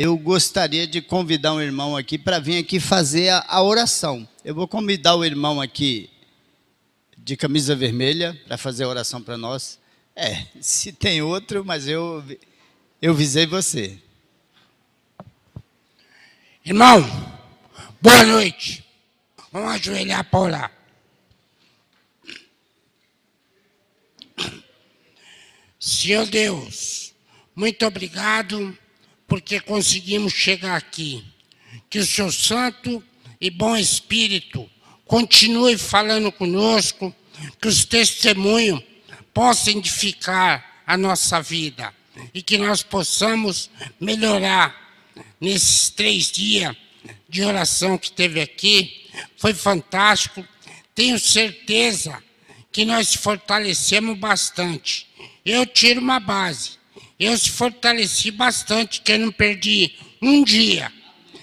eu gostaria de convidar um irmão aqui para vir aqui fazer a oração. Eu vou convidar o irmão aqui de camisa vermelha para fazer a oração para nós. Se tem outro, mas eu visei você. Irmão, boa noite. Vamos ajoelhar para orar. Senhor Deus, muito obrigado porque conseguimos chegar aqui. Que o seu santo e bom Espírito continue falando conosco, que os testemunhos possam edificar a nossa vida e que nós possamos melhorar nesses 3 dias de oração que teve aqui. Foi fantástico. Tenho certeza que nós se fortalecemos bastante. Eu tiro uma base. Eu se fortaleci bastante, que eu não perdi um dia.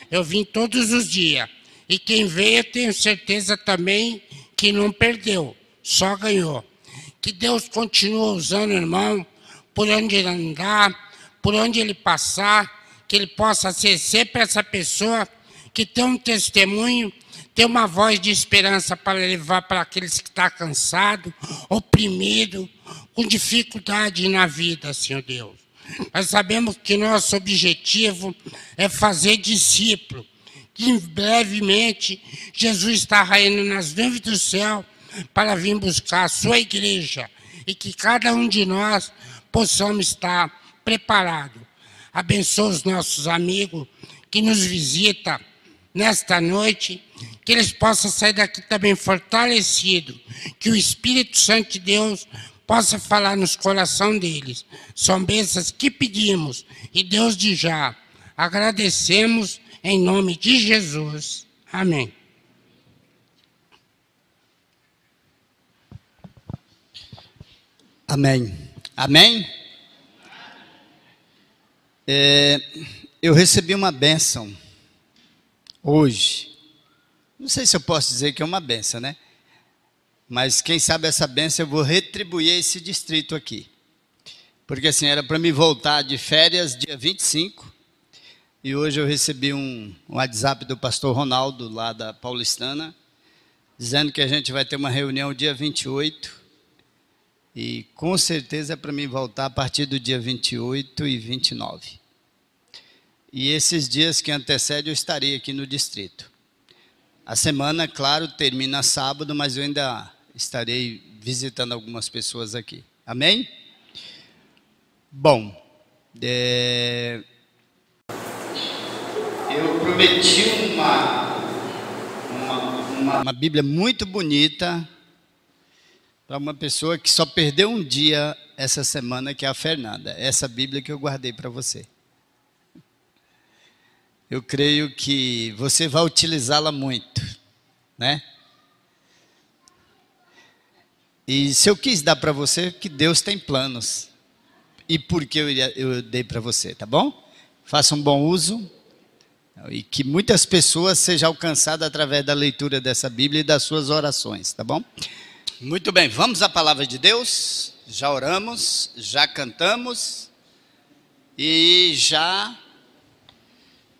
Eu vim todos os dias. E quem veio, eu tenho certeza também que não perdeu, só ganhou. Que Deus continue usando o irmão, por onde ele andar, por onde ele passar, que ele possa ser sempre essa pessoa que tem um testemunho, tem uma voz de esperança para levar para aqueles que estão cansados, oprimidos, com dificuldade na vida, Senhor Deus. Nós sabemos que nosso objetivo é fazer discípulo, que brevemente Jesus está raiando nas nuvens do céu para vir buscar a sua igreja e que cada um de nós possamos estar preparado. Abençoa os nossos amigos que nos visitam nesta noite, que eles possam sair daqui também fortalecidos, que o Espírito Santo de Deus possa falar nos corações deles. São bênçãos que pedimos e Deus de já agradecemos em nome de Jesus. Amém. Amém. Amém? Eu recebi uma bênção hoje. Não sei se eu posso dizer que é uma bênção, né? Mas quem sabe essa bênção eu vou retribuir esse distrito aqui. Porque assim, era para me voltar de férias dia 25. E hoje eu recebi um WhatsApp do pastor Ronaldo, lá da Paulistana, dizendo que a gente vai ter uma reunião dia 28. E com certeza é para mim voltar a partir do dia 28 e 29. E esses dias que antecedem eu estarei aqui no distrito. A semana, claro, termina sábado, mas eu ainda estarei visitando algumas pessoas aqui. Amém? Bom, eu prometi uma Bíblia muito bonita para uma pessoa que só perdeu um dia essa semana, que é a Fernanda. Essa Bíblia que eu guardei para você. Eu creio que você vai utilizá-la muito, né? E se eu quis dar para você, que Deus tem planos. E por que eu dei para você, tá bom? Faça um bom uso. E que muitas pessoas sejam alcançadas através da leitura dessa Bíblia e das suas orações, tá bom? Muito bem, vamos à palavra de Deus. Já oramos, já cantamos e já,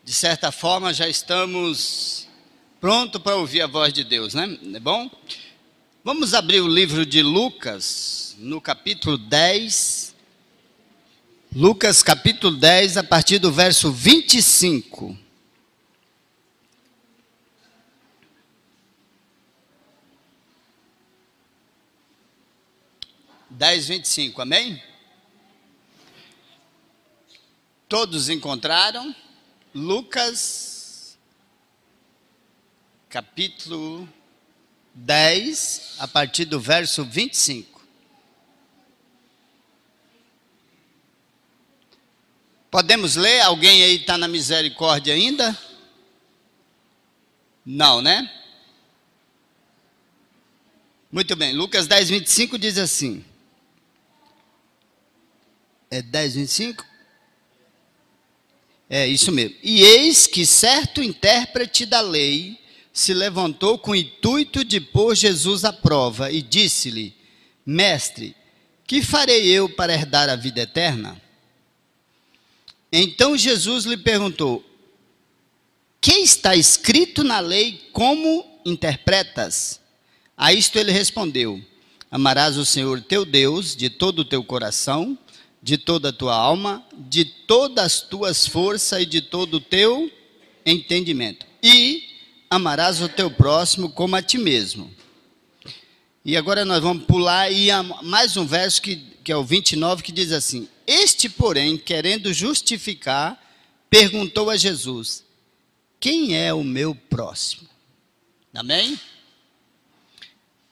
de certa forma, já estamos prontos para ouvir a voz de Deus, né? É bom? Vamos abrir o livro de Lucas, no capítulo 10. Lucas, capítulo 10, a partir do verso 25. Dez, 25, amém? Todos encontraram? Lucas, capítulo 10, a partir do verso 25. Podemos ler? Alguém aí está na misericórdia ainda? Não, né? Muito bem, Lucas 10, 25 diz assim. É 10, 25? É isso mesmo. E eis que certo intérprete da lei se levantou com o intuito de pôr Jesus à prova e disse-lhe: Mestre, que farei eu para herdar a vida eterna? Então Jesus lhe perguntou: que está escrito na lei, como interpretas? A isto ele respondeu: amarás o Senhor teu Deus de todo o teu coração, de toda a tua alma, de todas as tuas forças e de todo o teu entendimento. E amarás o teu próximo como a ti mesmo. E agora nós vamos pular e mais um verso que é o 29, que diz assim: este, porém, querendo justificar, perguntou a Jesus: quem é o meu próximo? Amém?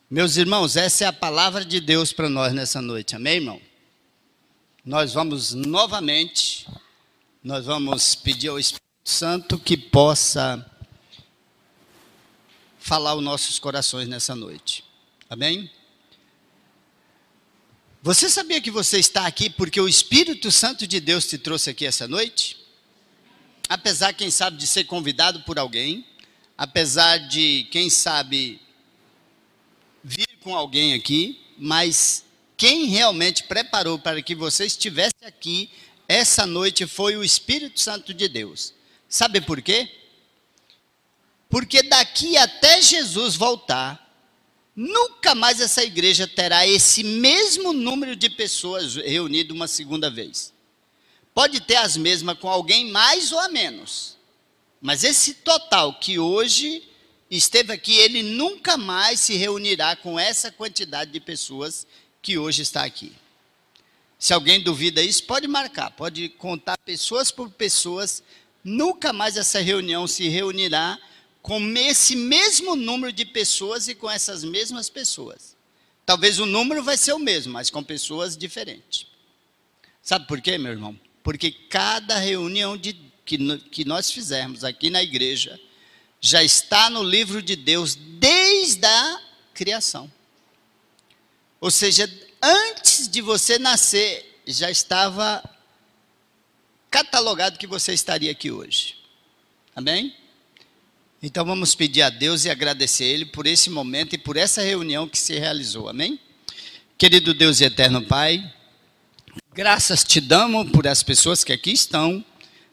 Meus irmãos, essa é a palavra de Deus para nós nessa noite. Amém, irmão? Nós vamos novamente, nós vamos pedir ao Espírito Santo que possa falar aos nossos corações nessa noite. Amém? Você sabia que você está aqui porque o Espírito Santo de Deus te trouxe aqui essa noite? Apesar, quem sabe, de ser convidado por alguém, apesar de, quem sabe, vir com alguém aqui, mas quem realmente preparou para que você estivesse aqui essa noite foi o Espírito Santo de Deus. Sabe por quê? Porque daqui até Jesus voltar, nunca mais essa igreja terá esse mesmo número de pessoas reunidas uma segunda vez. Pode ter as mesmas com alguém mais ou a menos, mas esse total que hoje esteve aqui, ele nunca mais se reunirá com essa quantidade de pessoas que hoje está aqui. Se alguém duvida isso, pode marcar, pode contar pessoas por pessoas, nunca mais essa reunião se reunirá com esse mesmo número de pessoas e com essas mesmas pessoas. Talvez o número vai ser o mesmo, mas com pessoas diferentes. Sabe por quê, meu irmão? Porque cada reunião que nós fizermos aqui na igreja já está no livro de Deus desde a criação. Ou seja, antes de você nascer, já estava catalogado que você estaria aqui hoje. Amém? Então vamos pedir a Deus e agradecer a Ele por esse momento e por essa reunião que se realizou. Amém? Querido Deus e eterno Pai, graças te damos por as pessoas que aqui estão,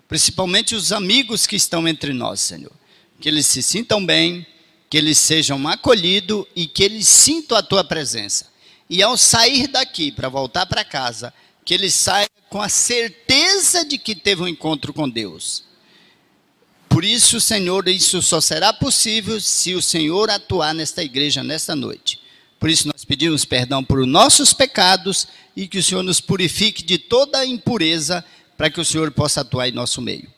principalmente os amigos que estão entre nós, Senhor. Que eles se sintam bem, que eles sejam acolhidos e que eles sintam a Tua presença. E ao sair daqui para voltar para casa, que eles saiam com a certeza de que teve um encontro com Deus. Por isso, Senhor, isso só será possível se o Senhor atuar nesta igreja nesta noite. Por isso nós pedimos perdão por nossos pecados e que o Senhor nos purifique de toda a impureza para que o Senhor possa atuar em nosso meio.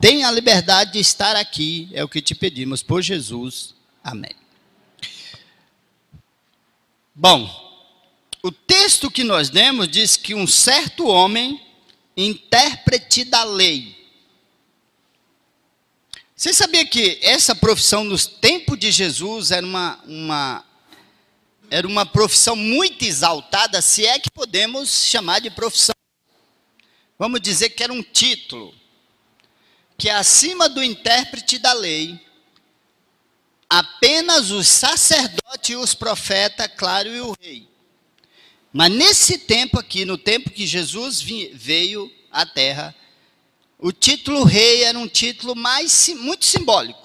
Tenha a liberdade de estar aqui, é o que te pedimos por Jesus. Amém. Bom, o texto que nós lemos diz que um certo homem, intérprete da lei. Você sabia que essa profissão nos tempos de Jesus era uma profissão muito exaltada, se é que podemos chamar de profissão. Vamos dizer que era um título, que acima do intérprete da lei, apenas os sacerdotes e os profetas, claro, e o rei. Mas nesse tempo aqui, no tempo que Jesus veio à terra, o título rei era um título muito simbólico.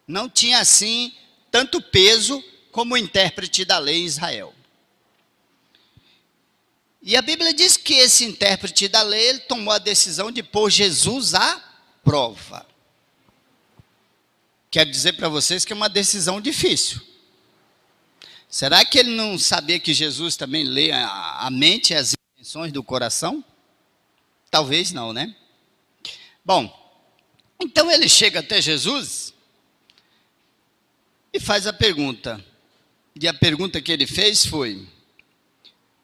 Não tinha assim tanto peso como o intérprete da lei em Israel. E a Bíblia diz que esse intérprete da lei, ele tomou a decisão de pôr Jesus à prova. Quero dizer para vocês que é uma decisão difícil. Será que ele não sabia que Jesus também lê a mente e as intenções do coração? Talvez não, né? Bom, então ele chega até Jesus e faz a pergunta. E a pergunta que ele fez foi,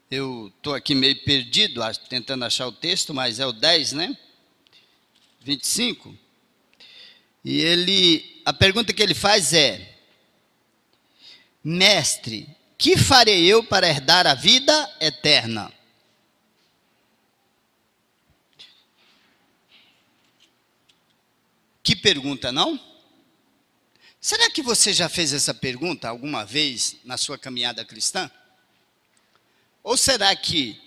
eu estou aqui meio perdido, tentando achar o texto, mas é o 10, né? 25. E a pergunta que ele faz é: mestre, que farei eu para herdar a vida eterna? Que pergunta, não? Será que você já fez essa pergunta alguma vez na sua caminhada cristã? Ou será que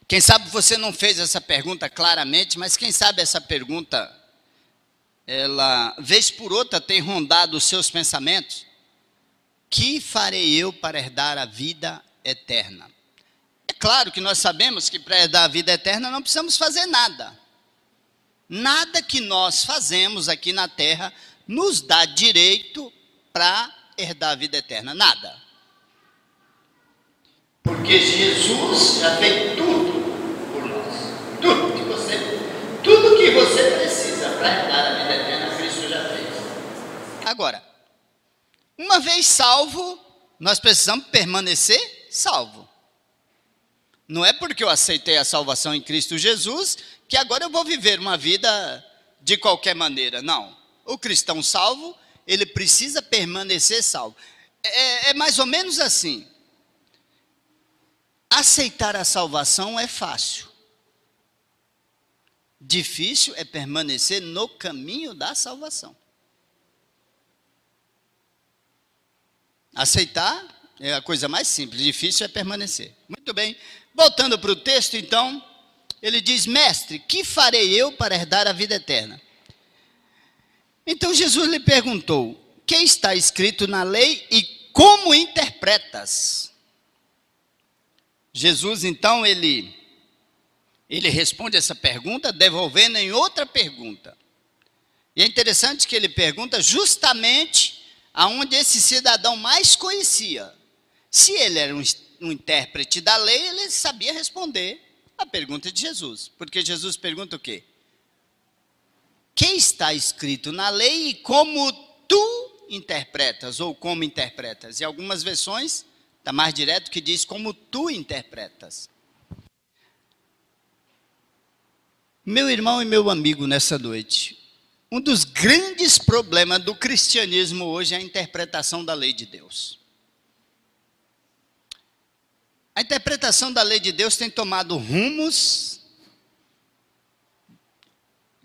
Quem sabe você não fez essa pergunta claramente, mas quem sabe essa pergunta, ela, vez por outra, tem rondado os seus pensamentos. Que farei eu para herdar a vida eterna? É claro que nós sabemos que para herdar a vida eterna não precisamos fazer nada. Nada que nós fazemos aqui na terra nos dá direito para herdar a vida eterna. Nada. Porque Jesus já fez tudo por nós. Tudo que você precisa para herdar a vida eterna, Cristo já fez. Agora, uma vez salvo, nós precisamos permanecer salvo. Não é porque eu aceitei a salvação em Cristo Jesus que agora eu vou viver uma vida de qualquer maneira. Não. O cristão salvo, ele precisa permanecer salvo. É mais ou menos assim. Aceitar a salvação é fácil. Difícil é permanecer no caminho da salvação. Aceitar é a coisa mais simples, difícil é permanecer. Muito bem, voltando para o texto então, ele diz: mestre, que farei eu para herdar a vida eterna? Então Jesus lhe perguntou: o que está escrito na lei e como interpretas? Jesus então, ele responde essa pergunta devolvendo em outra pergunta. E é interessante que ele pergunta justamente aonde esse cidadão mais conhecia. Se ele era um intérprete da lei, ele sabia responder a pergunta de Jesus. Porque Jesus pergunta o quê? Que está escrito na lei e como tu interpretas, ou como interpretas. Em algumas versões, está mais direto, que diz como tu interpretas. Meu irmão e meu amigo, nessa noite, um dos grandes problemas do cristianismo hoje é a interpretação da lei de Deus. A interpretação da lei de Deus tem tomado rumos,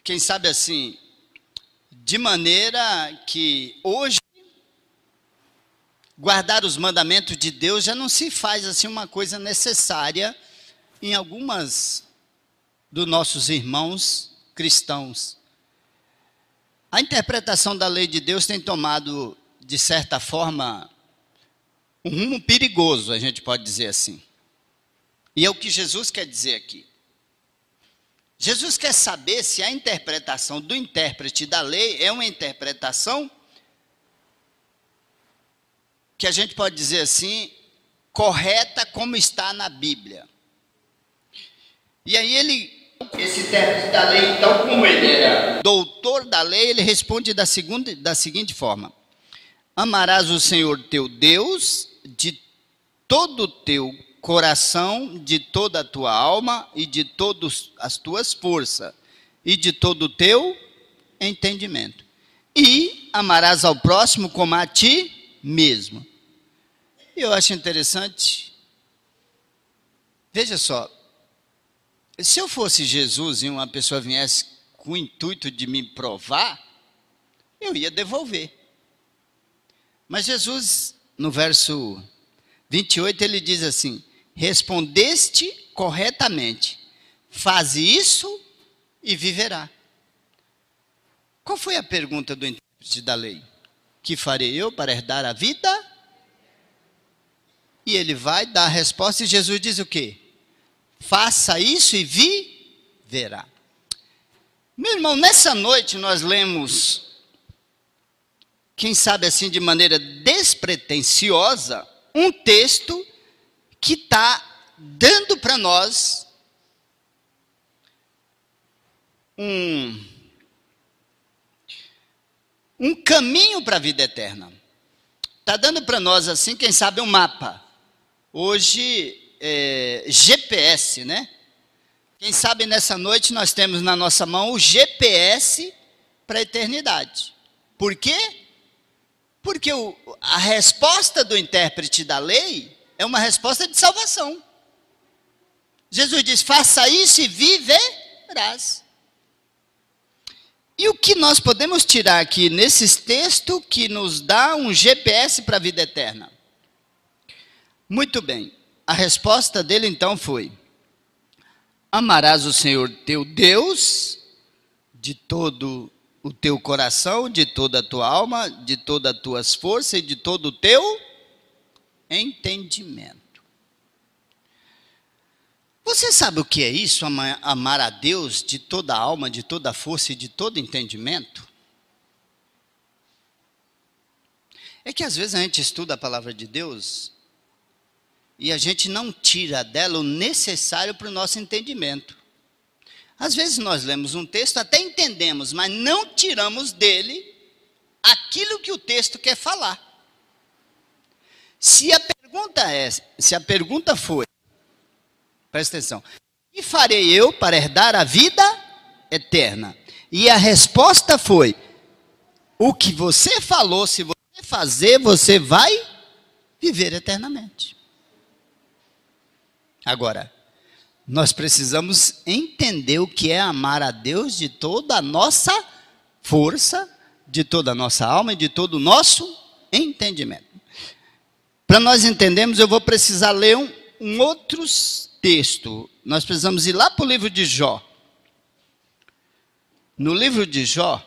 quem sabe assim, de maneira que hoje guardar os mandamentos de Deus já não se faz assim uma coisa necessária em algumas dos nossos irmãos cristãos. A interpretação da lei de Deus tem tomado, de certa forma, um rumo perigoso, a gente pode dizer assim. E é o que Jesus quer dizer aqui. Jesus quer saber se a interpretação do intérprete da lei é uma interpretação que a gente pode dizer assim, correta como está na Bíblia. E aí esse intérprete da lei, então, como ele era doutor da lei, ele responde da seguinte forma: amarás o Senhor teu Deus de todo o teu coração, de toda a tua alma e de todas as tuas forças e de todo o teu entendimento. E amarás ao próximo como a ti mesmo. Eu acho interessante. Veja só. Se eu fosse Jesus e uma pessoa viesse com o intuito de me provar, eu ia devolver. Mas Jesus, no verso 28, ele diz assim: respondeste corretamente, faze isso e viverá. Qual foi a pergunta do intérprete da lei? Que farei eu para herdar a vida? E ele vai dar a resposta e Jesus diz o quê? Faça isso e viverá. Meu irmão, nessa noite nós lemos, quem sabe assim de maneira despretensiosa, um texto que está dando para nós um caminho para a vida eterna. Está dando para nós assim, quem sabe, um mapa. Hoje GPS, né? Quem sabe nessa noite nós temos na nossa mão o GPS para a eternidade. Por quê? Porque a resposta do intérprete da lei é uma resposta de salvação. Jesus diz: faça isso e viverás. E o que nós podemos tirar aqui nesses textos que nos dá um GPS para a vida eterna? Muito bem. A resposta dele então foi: Amarás o Senhor teu Deus de todo o teu coração, de toda a tua alma, de todas as tuas forças e de todo o teu entendimento. Você sabe o que é isso, amar a Deus de toda a alma, de toda a força e de todo entendimento? É que às vezes a gente estuda a palavra de Deus e a gente não tira dela o necessário para o nosso entendimento. Às vezes nós lemos um texto, até entendemos, mas não tiramos dele aquilo que o texto quer falar. Se a pergunta foi, presta atenção, o que farei eu para herdar a vida eterna? E a resposta foi, o que você falou, se você fazer, você vai viver eternamente. Agora, nós precisamos entender o que é amar a Deus de toda a nossa força, de toda a nossa alma e de todo o nosso entendimento. Para nós entendermos, eu vou precisar ler um outro texto. Nós precisamos ir lá para o livro de Jó. No livro de Jó,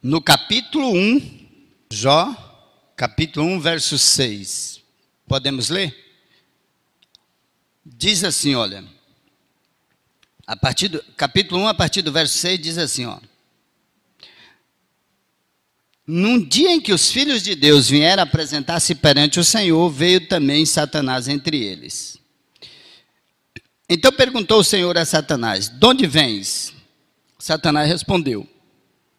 no capítulo 1, Jó, capítulo 1, verso 6. Podemos ler? Diz assim, olha, capítulo 1, a partir do verso 6, diz assim, ó. Num dia em que os filhos de Deus vieram apresentar-se perante o Senhor, veio também Satanás entre eles. Então perguntou o Senhor a Satanás, de onde vens? Satanás respondeu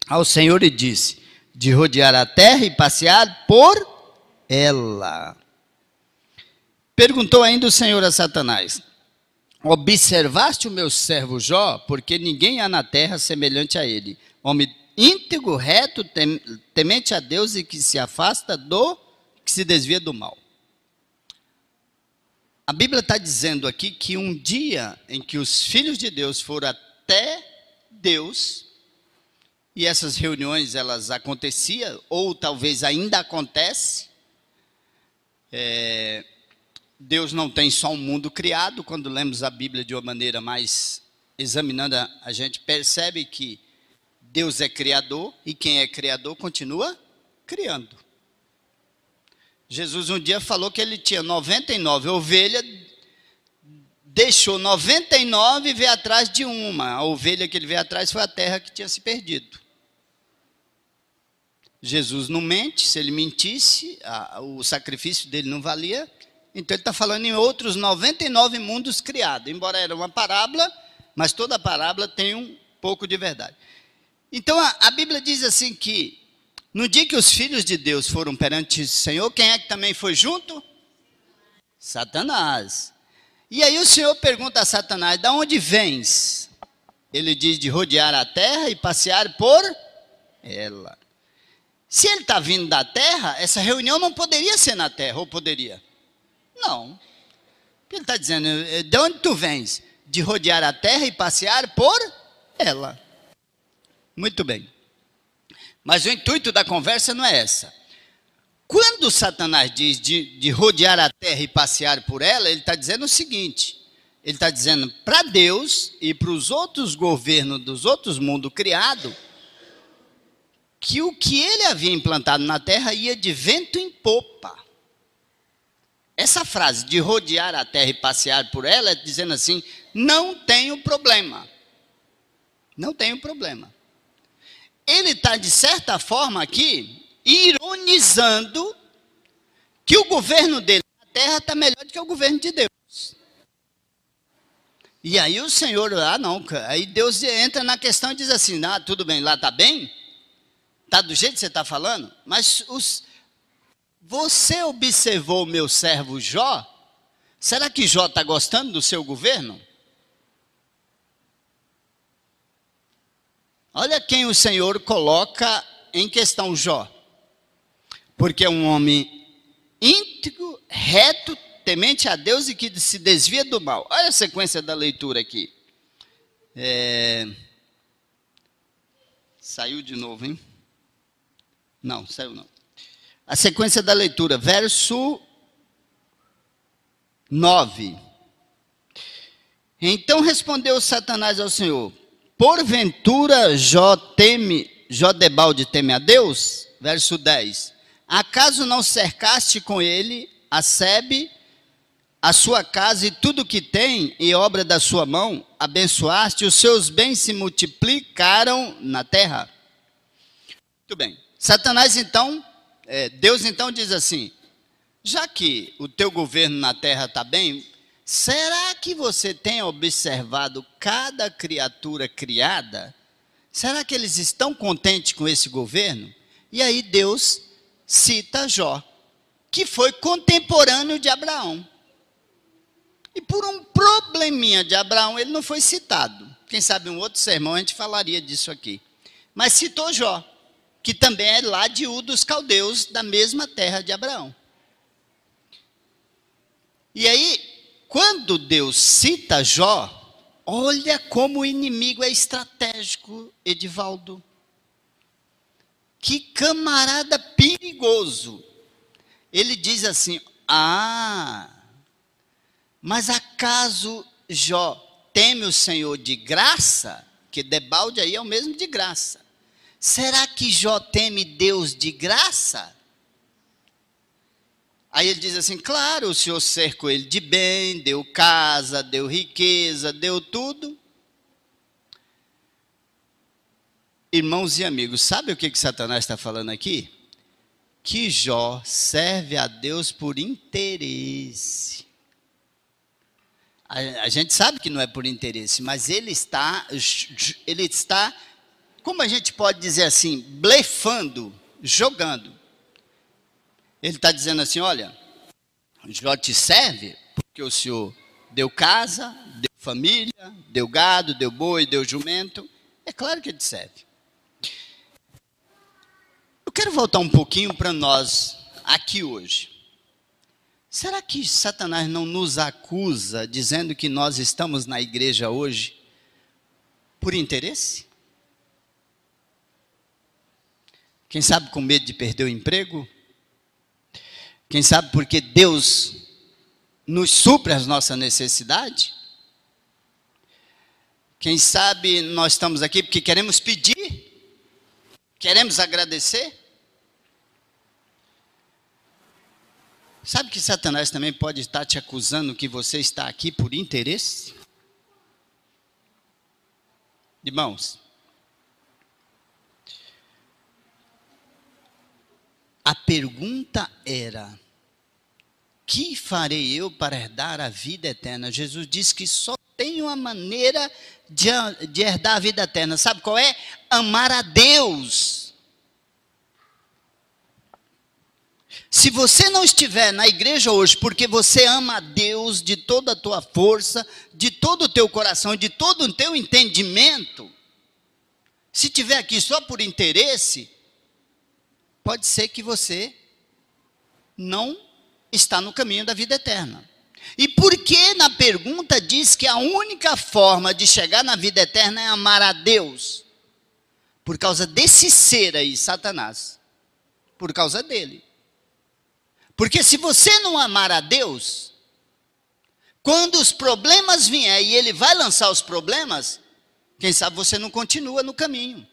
ao Senhor e disse, de rodear a terra e passear por ela. Perguntou ainda o Senhor a Satanás, observaste o meu servo Jó, porque ninguém há na terra semelhante a ele, homem íntegro, reto, temente a Deus e que se afasta que se desvia do mal. A Bíblia está dizendo aqui que um dia em que os filhos de Deus foram até Deus, e essas reuniões elas aconteciam, ou talvez ainda acontece, Deus não tem só um mundo criado. Quando lemos a Bíblia de uma maneira mais examinando, a gente percebe que Deus é criador e quem é criador continua criando. Jesus um dia falou que ele tinha 99 ovelhas, deixou 99 e veio atrás de uma. A ovelha que ele veio atrás foi a terra que tinha se perdido. Jesus não mente, se ele mentisse, o sacrifício dele não valia. Então ele está falando em outros 99 mundos criados, embora era uma parábola, mas toda parábola tem um pouco de verdade. Então a Bíblia diz assim que, no dia que os filhos de Deus foram perante o Senhor, quem é que também foi junto? Satanás. E aí o Senhor pergunta a Satanás, de onde vens? Ele diz, de rodear a terra e passear por ela. Se ele está vindo da terra, essa reunião não poderia ser na terra, ou poderia? Não. Ele está dizendo, de onde tu vens? De rodear a terra e passear por ela. Muito bem. Mas o intuito da conversa não é essa. Quando Satanás diz de rodear a terra e passear por ela, ele está dizendo o seguinte, ele está dizendo para Deus e para os outros governos dos outros mundos criados, que o que ele havia implantado na terra ia de vento em popa. Essa frase de rodear a terra e passear por ela é dizendo assim, não tenho problema. Não tenho problema. Ele está, de certa forma, aqui, ironizando que o governo dele na terra está melhor do que o governo de Deus. E aí o Senhor, aí Deus entra na questão e diz assim, tudo bem, lá está bem? Está do jeito que você está falando? Mas você observou o meu servo Jó? Será que Jó está gostando do seu governo? Olha quem o Senhor coloca em questão Jó. Porque é um homem íntegro, reto, temente a Deus e que se desvia do mal. Olha a sequência da leitura aqui. Saiu de novo, hein? Não, saiu não. A sequência da leitura, verso 9. Então respondeu Satanás ao Senhor: porventura Jó debalde teme a Deus? Verso 10. Acaso não cercaste com ele a Sebe, a sua casa e tudo que tem, e obra da sua mão, abençoaste, os seus bens se multiplicaram na terra? Muito bem. Satanás então, Deus então diz assim: já que o teu governo na terra está bem, será que você tem observado cada criatura criada? Será que eles estão contentes com esse governo? E aí Deus cita Jó, que foi contemporâneo de Abraão. E por um probleminha de Abraão, ele não foi citado. Quem sabe um outro sermão a gente falaria disso aqui. Mas citou Jó, que também é lá de Ur dos Caldeus, da mesma terra de Abraão. E aí, quando Deus cita Jó, olha como o inimigo é estratégico, Edivaldo. Que camarada perigoso. Ele diz assim: mas acaso Jó teme o Senhor de graça? Que debalde aí é o mesmo de graça. Será que Jó teme Deus de graça? Aí ele diz assim: claro, o Senhor cercou ele de bem, deu casa, deu riqueza, deu tudo. Irmãos e amigos, sabe o que Satanás está falando aqui? Que Jó serve a Deus por interesse. A gente sabe que não é por interesse, mas ele está, como a gente pode dizer assim, blefando, jogando. Ele está dizendo assim: olha, Jó te serve porque o Senhor deu casa, deu família, deu gado, deu boi, deu jumento. É claro que ele te serve. Eu quero voltar um pouquinho para nós aqui hoje. Será que Satanás não nos acusa dizendo que nós estamos na igreja hoje por interesse? Quem sabe com medo de perder o emprego? Quem sabe porque Deus nos supre as nossas necessidades? Quem sabe nós estamos aqui porque queremos pedir? Queremos agradecer? Sabe que Satanás também pode estar te acusando que você está aqui por interesse? Irmãos, a pergunta era: que farei eu para herdar a vida eterna? Jesus disse que só tem uma maneira de herdar a vida eterna. Sabe qual é? Amar a Deus. Se você não estiver na igreja hoje porque você ama a Deus de toda a tua força, de todo o teu coração, de todo o teu entendimento, se estiver aqui só por interesse, pode ser que você não está no caminho da vida eterna. E por que na pergunta diz que a única forma de chegar na vida eterna é amar a Deus? Por causa desse ser aí, Satanás. Por causa dele. Porque se você não amar a Deus, quando os problemas vierem e ele vai lançar os problemas, quem sabe você não continua no caminho.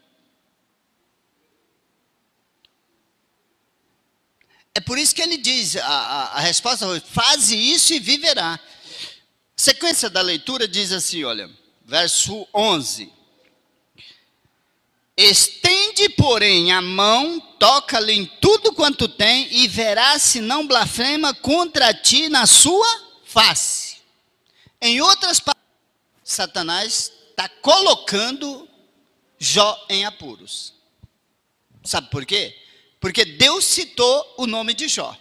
É por isso que ele diz, a resposta foi: faze isso e viverá. A sequência da leitura diz assim, olha, verso 11. Estende, porém, a mão, toca-lhe em tudo quanto tem, e verás se não blasfema contra ti na sua face. Em outras palavras, Satanás está colocando Jó em apuros. Sabe por quê? Porque Deus citou o nome de Jó.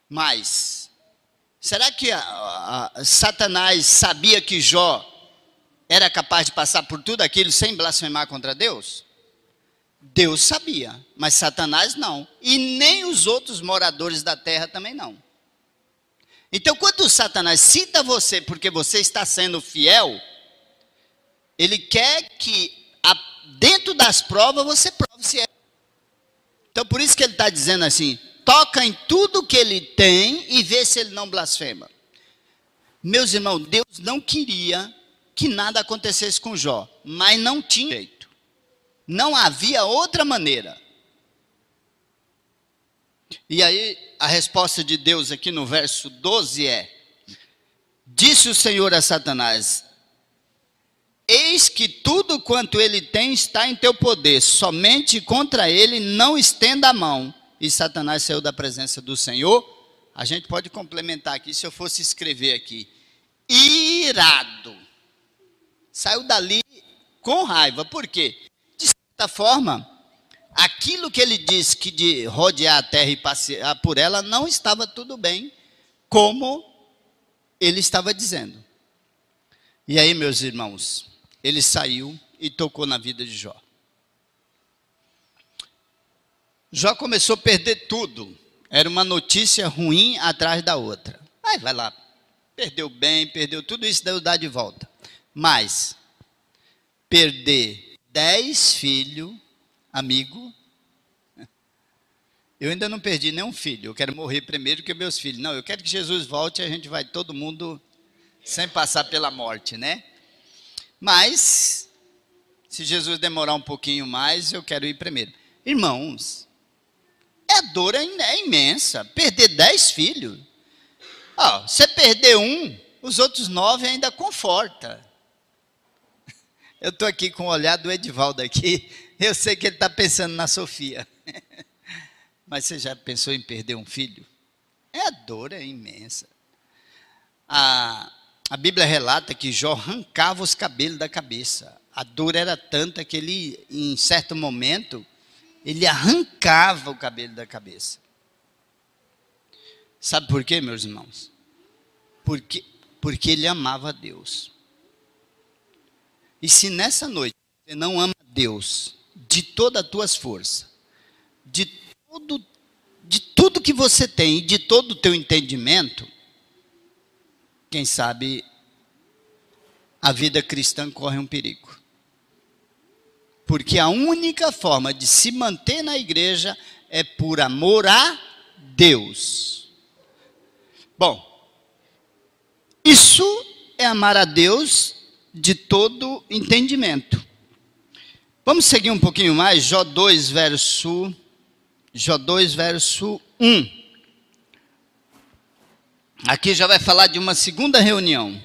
Mas, será que Satanás sabia que Jó era capaz de passar por tudo aquilo sem blasfemar contra Deus? Deus sabia, mas Satanás não. E nem os outros moradores da terra também não. Então, quando Satanás cita você porque você está sendo fiel, ele quer que dentro das provas você prove se é. Então, por isso que ele está dizendo assim: toca em tudo que ele tem e vê se ele não blasfema. Meus irmãos, Deus não queria que nada acontecesse com Jó, mas não tinha jeito. Não havia outra maneira. E aí, a resposta de Deus aqui no verso 12 é: disse o Senhor a Satanás: eis que tudo quanto ele tem está em teu poder, somente contra ele não estenda a mão. E Satanás saiu da presença do Senhor. A gente pode complementar aqui, se eu fosse escrever aqui: irado. Saiu dali com raiva. Por quê? De certa forma, aquilo que ele disse que de rodear a terra e passear por ela não estava tudo bem, como ele estava dizendo. E aí, meus irmãos, ele saiu e tocou na vida de Jó. Jó começou a perder tudo. Era uma notícia ruim atrás da outra. Aí vai lá, perdeu bem, perdeu tudo isso, deu dar de volta. Mas perder 10 filhos, amigo, eu ainda não perdi nenhum filho. Eu quero morrer primeiro que meus filhos. Não, eu quero que Jesus volte e a gente vai todo mundo sem passar pela morte, né? Mas, se Jesus demorar um pouquinho mais, eu quero ir primeiro. Irmãos, a dor é imensa. Perder 10 filhos. Você perder um, os outros 9 ainda conforta. Eu estou aqui com o olhar do Edivaldo aqui. Eu sei que ele está pensando na Sofia. Mas você já pensou em perder um filho? A dor é imensa. A Bíblia relata que Jó arrancava os cabelos da cabeça. A dor era tanta que ele, em certo momento, ele arrancava o cabelo da cabeça. Sabe por quê, meus irmãos? Porque ele amava Deus. E se nessa noite você não ama Deus de todas as tuas forças, de tudo que você tem e de todo o teu entendimento, quem sabe a vida cristã corre um perigo. Porque a única forma de se manter na igreja é por amor a Deus. Bom, isso é amar a Deus de todo entendimento. Vamos seguir um pouquinho mais, Jó 2, verso 1. Aqui já vai falar de uma segunda reunião.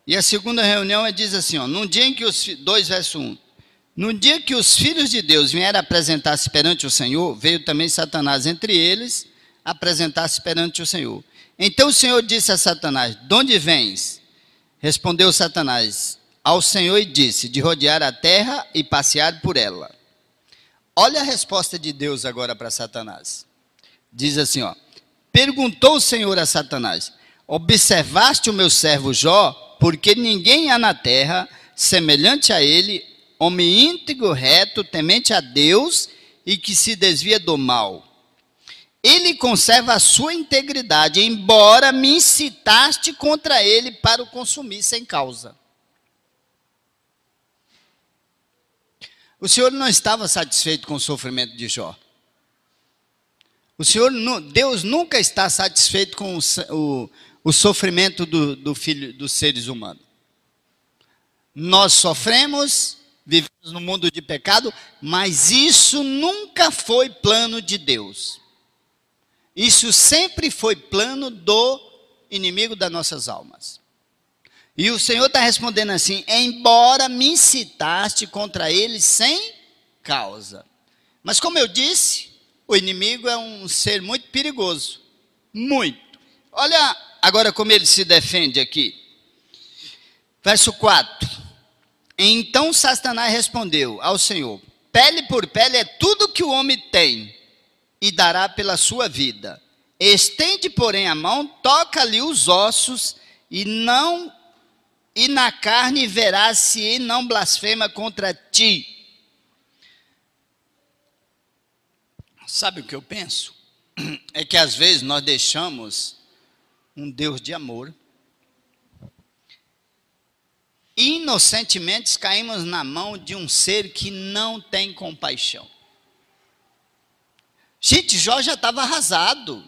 E a segunda reunião diz assim, num dia em que 2 verso 1. No dia que os filhos de Deus vieram apresentar-se perante o Senhor, veio também Satanás entre eles, apresentar-se perante o Senhor. Então o Senhor disse a Satanás: de onde vens? Respondeu Satanás ao Senhor e disse: de rodear a terra e passear por ela. Olha a resposta de Deus agora para Satanás. Diz assim, perguntou o Senhor a Satanás: observaste o meu servo Jó? Porque ninguém há na terra semelhante a ele, homem íntegro, reto, temente a Deus e que se desvia do mal. Ele conserva a sua integridade, embora me incitaste contra ele para o consumir sem causa. O Senhor não estava satisfeito com o sofrimento de Jó. Deus nunca está satisfeito com o sofrimento dos seres humanos. Nós sofremos, vivemos no mundo de pecado, mas isso nunca foi plano de Deus. Isso sempre foi plano do inimigo das nossas almas. E o Senhor está respondendo assim: embora me incitaste contra ele sem causa. Mas como eu disse, o inimigo é um ser muito perigoso. Muito. Olha agora como ele se defende aqui. Verso 4. Então Satanás respondeu ao Senhor: pele por pele é tudo que o homem tem, e dará pela sua vida. Estende, porém, a mão, toca-lhe os ossos, e na carne verás se ele não blasfema contra ti. Sabe o que eu penso? É que às vezes nós deixamos um Deus de amor, inocentemente caímos na mão de um ser que não tem compaixão. Gente, Jó já estava arrasado.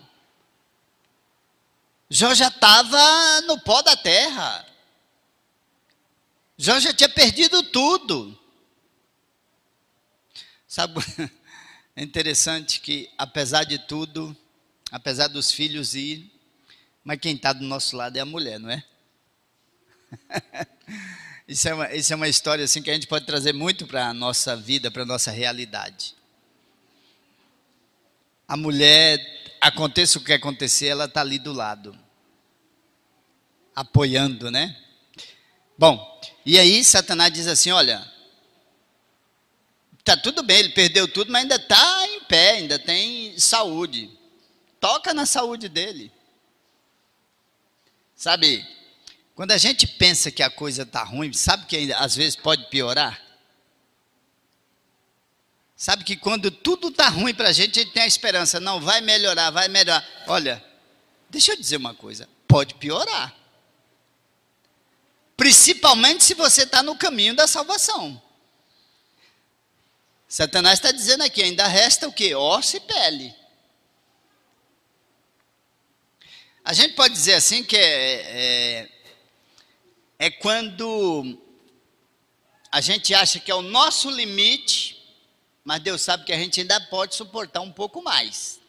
Jó já estava no pó da terra. Jó já tinha perdido tudo. Sabe, é interessante que, apesar de tudo, apesar dos filhos ir, mas quem está do nosso lado é a mulher, não é? Isso é uma história assim, que a gente pode trazer muito para a nossa vida, para a nossa realidade. A mulher, aconteça o que acontecer, ela está ali do lado, apoiando, né? Bom, e aí Satanás diz assim, olha, tá tudo bem, ele perdeu tudo, mas ainda está em pé, ainda tem saúde. Toca na saúde dele. Sabe, quando a gente pensa que a coisa está ruim, sabe que ainda, às vezes pode piorar? Sabe que quando tudo está ruim para a gente tem a esperança, não, vai melhorar, vai melhorar. Olha, deixa eu dizer uma coisa, pode piorar. Principalmente se você está no caminho da salvação. Satanás está dizendo aqui, ainda resta o quê? Osso e pele. A gente pode dizer assim que é quando a gente acha que é o nosso limite, mas Deus sabe que a gente ainda pode suportar um pouco mais.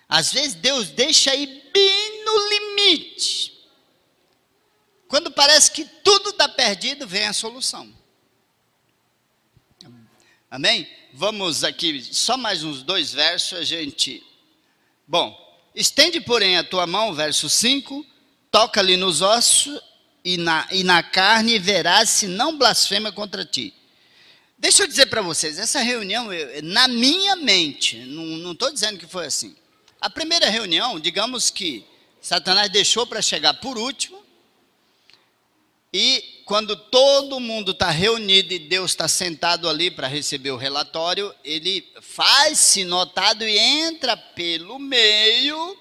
Às vezes Deus deixa ir bem no limite. Quando parece que tudo está perdido, vem a solução. Amém? Vamos aqui, só mais uns 2 versos, a gente... Bom, estende, porém, a tua mão, verso 5, toca-lhe nos ossos e na carne e verás se não blasfema contra ti. Deixa eu dizer para vocês, essa reunião, na minha mente, não estou dizendo que foi assim. A primeira reunião, digamos que Satanás deixou para chegar por último, e quando todo mundo está reunido e Deus está sentado ali para receber o relatório, ele faz-se notado e entra pelo meio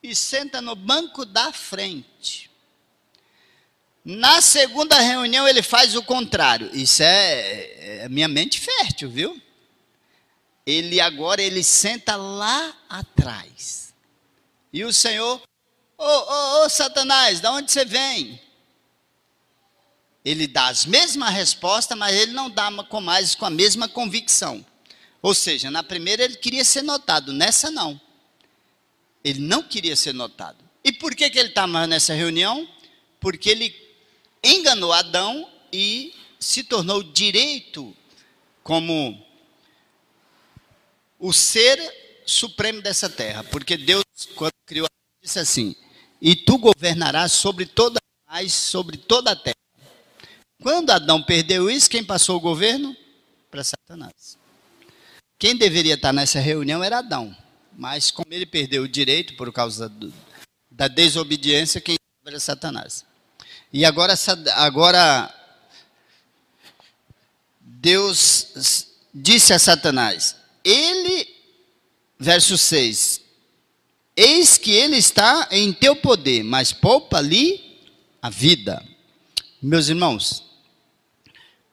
e senta no banco da frente. Na segunda reunião ele faz o contrário. Isso é minha mente fértil, viu? Ele senta lá atrás. E o Senhor, ô Satanás, de onde você vem? Ele dá as mesmas respostas, mas ele não dá com a mesma convicção. Ou seja, na primeira ele queria ser notado, nessa não. Ele não queria ser notado. E por que ele estava nessa reunião? Porque ele enganou Adão e se tornou direito como o ser supremo dessa terra. Porque Deus, quando criou, disse assim, e tu governarás sobre toda a terra. Quando Adão perdeu isso, quem passou o governo? Para Satanás. Quem deveria estar nessa reunião era Adão. Mas como ele perdeu o direito por causa da desobediência, quem era Satanás. E agora Deus disse a Satanás, verso 6, eis que ele está em teu poder, mas poupa-lhe a vida. Meus irmãos,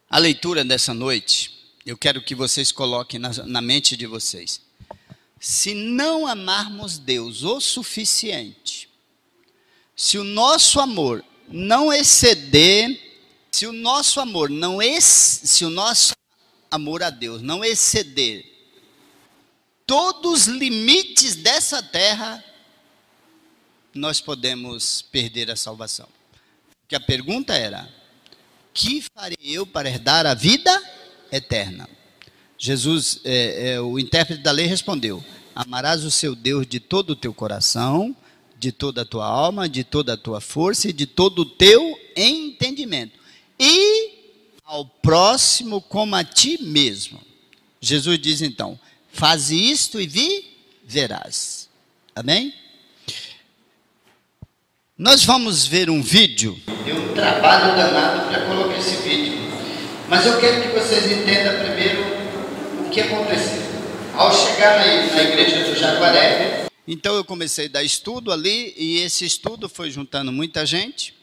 a leitura dessa noite, eu quero que vocês coloquem na mente de vocês. Se não amarmos Deus o suficiente, se o nosso amor não exceder, se o nosso amor a Deus não exceder todos os limites dessa terra, nós podemos perder a salvação. Porque a pergunta era, que farei eu para herdar a vida eterna? Jesus, o intérprete da lei, respondeu, amarás o seu Deus de todo o teu coração, de toda a tua alma, de toda a tua força e de todo o teu entendimento. E ao próximo como a ti mesmo. Jesus diz então, faze isto e viverás. Amém? Nós vamos ver um vídeo. Deu um trabalho danado para colocar esse vídeo. Mas eu quero que vocês entendam primeiro o que aconteceu. Ao chegar na igreja do Jaguaré, então eu comecei a dar estudo ali, e esse estudo foi juntando muita gente.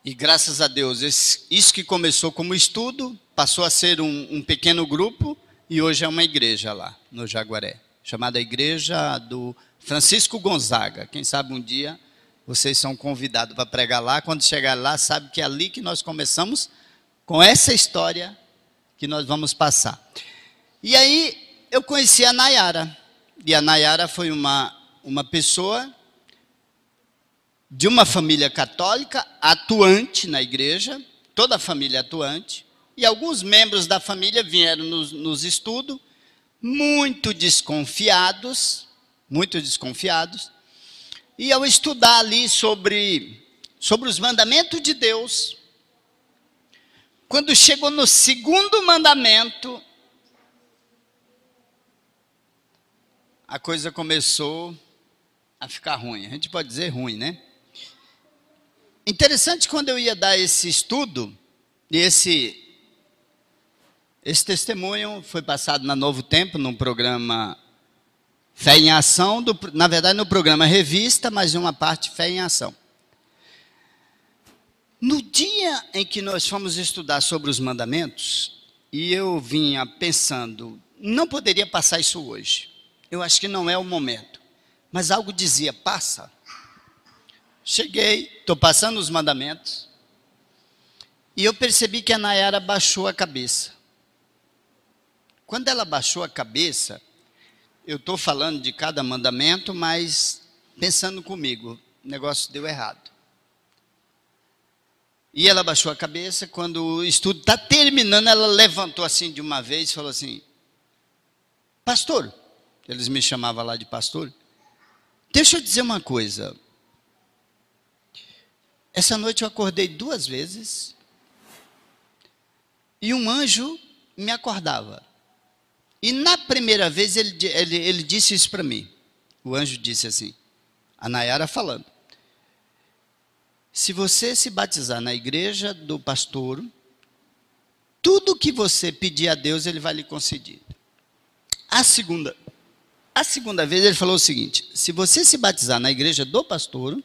E graças a Deus, isso que começou como estudo, passou a ser um pequeno grupo, e hoje é uma igreja lá, no Jaguaré. chamada Igreja do Francisco Gonzaga. Quem sabe um dia vocês são convidados para pregar lá. Quando chegar lá, sabe que é ali que nós começamos com essa história que nós vamos passar. E aí eu conheci a Nayara. E a Nayara foi uma pessoa de uma família católica, atuante na igreja, toda a família atuante. E alguns membros da família vieram nos estudos, muito desconfiados. E ao estudar ali sobre os mandamentos de Deus, quando chegou no segundo mandamento, a coisa começou a ficar ruim. A gente pode dizer ruim, né? Interessante, quando eu ia dar esse estudo, e esse testemunho foi passado na Novo Tempo, num programa Fé em Ação, na verdade no programa Revista, mas uma parte Fé em Ação. No dia em que nós fomos estudar sobre os mandamentos, e eu vinha pensando, não poderia passar isso hoje. Eu acho que não é o momento. Mas algo dizia, passa. Cheguei, estou passando os mandamentos, e eu percebi que a Nayara baixou a cabeça. Quando ela baixou a cabeça, eu estou falando de cada mandamento, mas pensando comigo, o negócio deu errado. E ela baixou a cabeça, quando o estudo está terminando, ela levantou assim de uma vez e falou assim, pastor, eles me chamavam lá de pastor, deixa eu dizer uma coisa, essa noite eu acordei 2 vezes, e um anjo me acordava. E na primeira vez ele disse isso para mim. O anjo disse assim, a Nayara falando, se você se batizar na igreja do pastor, tudo que você pedir a Deus, ele vai lhe conceder. A segunda vez ele falou o seguinte, se você se batizar na igreja do pastor,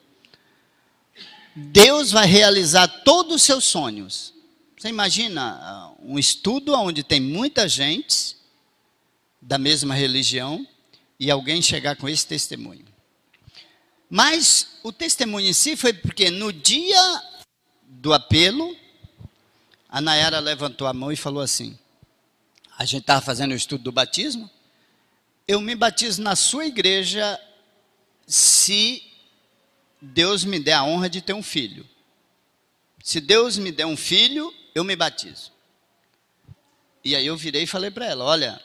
Deus vai realizar todos os seus sonhos. Você imagina um estudo onde tem muita gente da mesma religião e alguém chegar com esse testemunho. Mas o testemunho em si foi porque no dia do apelo, a Nayara levantou a mão e falou assim, a gente estava fazendo o estudo do batismo, eu me batizo na sua igreja se Deus me der a honra de ter um filho. Se Deus me der um filho, eu me batizo. E aí eu virei e falei para ela, olha,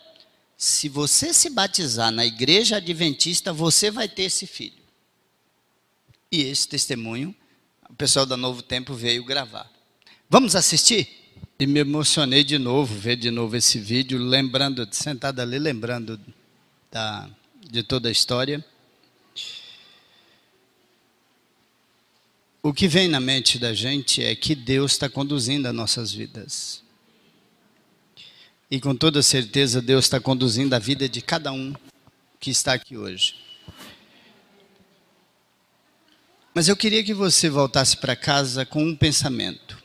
se você se batizar na igreja adventista, você vai ter esse filho. E esse testemunho, o pessoal da Novo Tempo veio gravar. Vamos assistir? E me emocionei de novo, ver de novo esse vídeo, lembrando, sentado ali, lembrando de toda a história. O que vem na mente da gente é que Deus está conduzindo as nossas vidas. E com toda certeza Deus está conduzindo a vida de cada um que está aqui hoje. Mas eu queria que você voltasse para casa com um pensamento.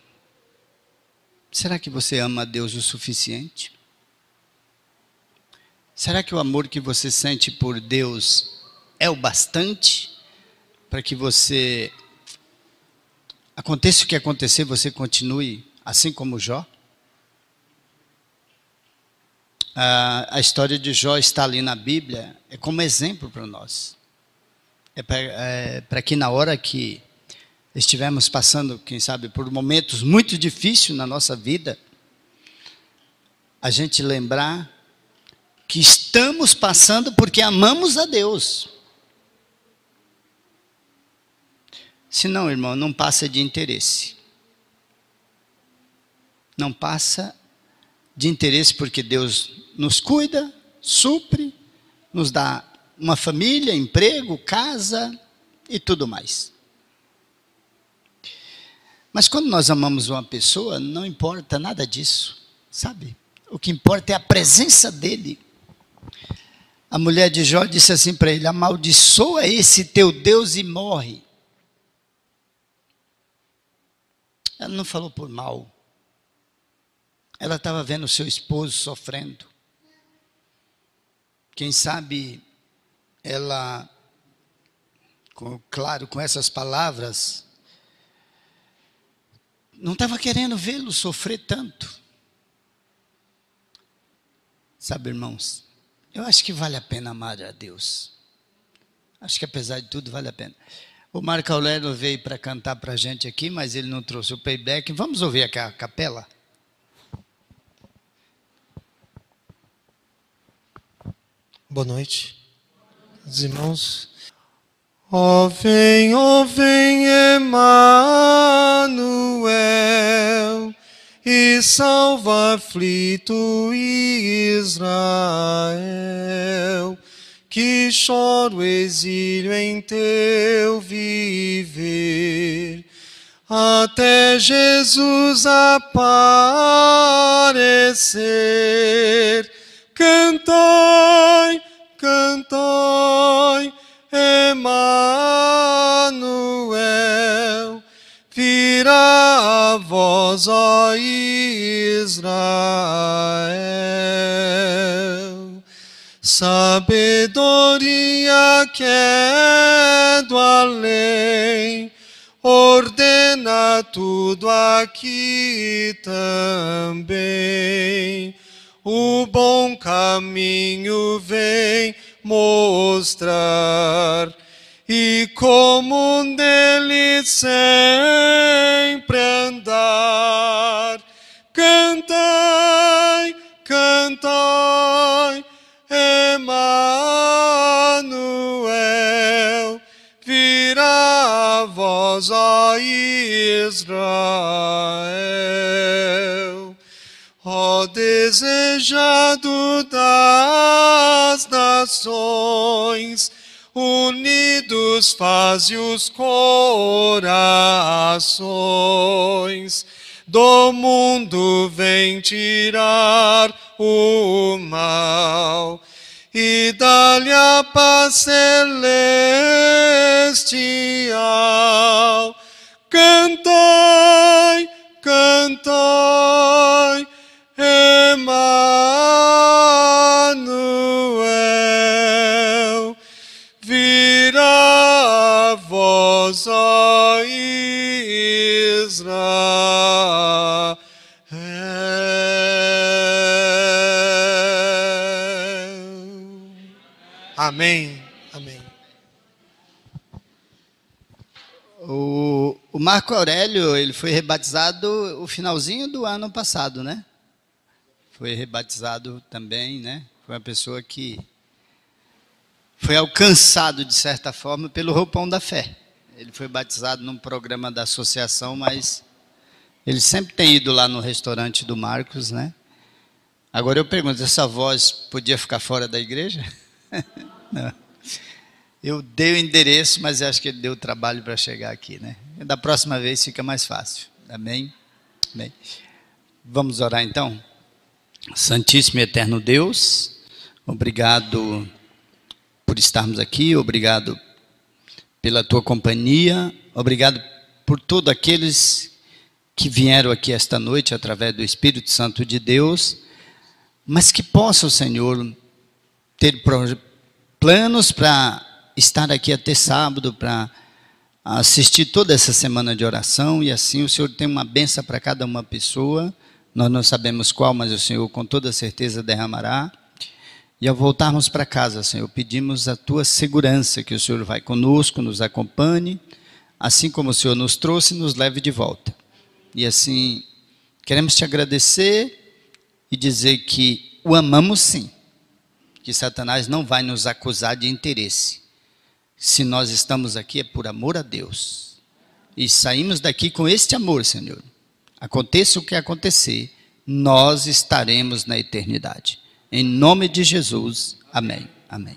Será que você ama a Deus o suficiente? Será que o amor que você sente por Deus é o bastante para que você, aconteça o que acontecer, você continue assim como Jó? A história de Jó está ali na Bíblia, é como exemplo para nós. É para que na hora que estivermos passando, quem sabe, por momentos muito difíceis na nossa vida, a gente lembrar que estamos passando porque amamos a Deus. Senão, irmão, não passa de interesse. Não passa de interesse porque Deus nos cuida, supre, nos dá uma família, emprego, casa e tudo mais. Mas quando nós amamos uma pessoa, não importa nada disso, sabe? O que importa é a presença dele. A mulher de Jó disse assim para ele, amaldiçoa esse teu Deus e morre. Ela não falou por mal. Ela estava vendo o seu esposo sofrendo. Quem sabe ela, claro, com essas palavras, não estava querendo vê-lo sofrer tanto. Sabe, irmãos, eu acho que vale a pena amar a Deus. Acho que apesar de tudo vale a pena. O Marco Aurélio veio para cantar para a gente aqui, mas ele não trouxe o playback. Vamos ouvir aqui a capela? Boa noite, os irmãos. Ó vem, Emanuel, e salva aflito Israel, que chora o exílio em teu viver, até Jesus aparecer. Cantai, cantai, Emanuel, virá a vós, ó Israel. Sabedoria que é do além, ordena tudo aqui também. O bom caminho vem mostrar, e como nele sempre andar. Cantai, cantai, Emanuel, virá a vós, ó Israel. Ó desejado das nações, unidos faze os corações, do mundo vem tirar o mal, e dá-lhe a paz celestial. Cantai, cantai, Emanuel, virá a vós, ó Israel. Amém. Amém. O Marco Aurélio, ele foi rebatizado o finalzinho do ano passado, né? Foi rebatizado também, né? Foi uma pessoa que foi alcançado, de certa forma, pelo roupão da fé. Ele foi batizado num programa da associação, mas ele sempre tem ido lá no restaurante do Marcos, né? Agora eu pergunto, essa voz podia ficar fora da igreja? Não. Eu dei o endereço, mas acho que ele deu trabalho para chegar aqui, né? Da próxima vez fica mais fácil. Amém? Amém. Vamos orar então? Santíssimo e eterno Deus, obrigado por estarmos aqui, obrigado pela tua companhia, obrigado por todos aqueles que vieram aqui esta noite através do Espírito Santo de Deus, mas que possam, Senhor, ter planos para estar aqui até sábado, para assistir toda essa semana de oração, e assim o Senhor tem uma bênção para cada uma pessoa. Nós não sabemos qual, mas o Senhor com toda certeza derramará. E ao voltarmos para casa, Senhor, pedimos a tua segurança, que o Senhor vai conosco, nos acompanhe, assim como o Senhor nos trouxe, nos leve de volta. E assim, queremos te agradecer e dizer que o amamos sim, que Satanás não vai nos acusar de interesse. Se nós estamos aqui é por amor a Deus. E saímos daqui com este amor, Senhor. Aconteça o que acontecer, nós estaremos na eternidade. Em nome de Jesus, amém. Amém.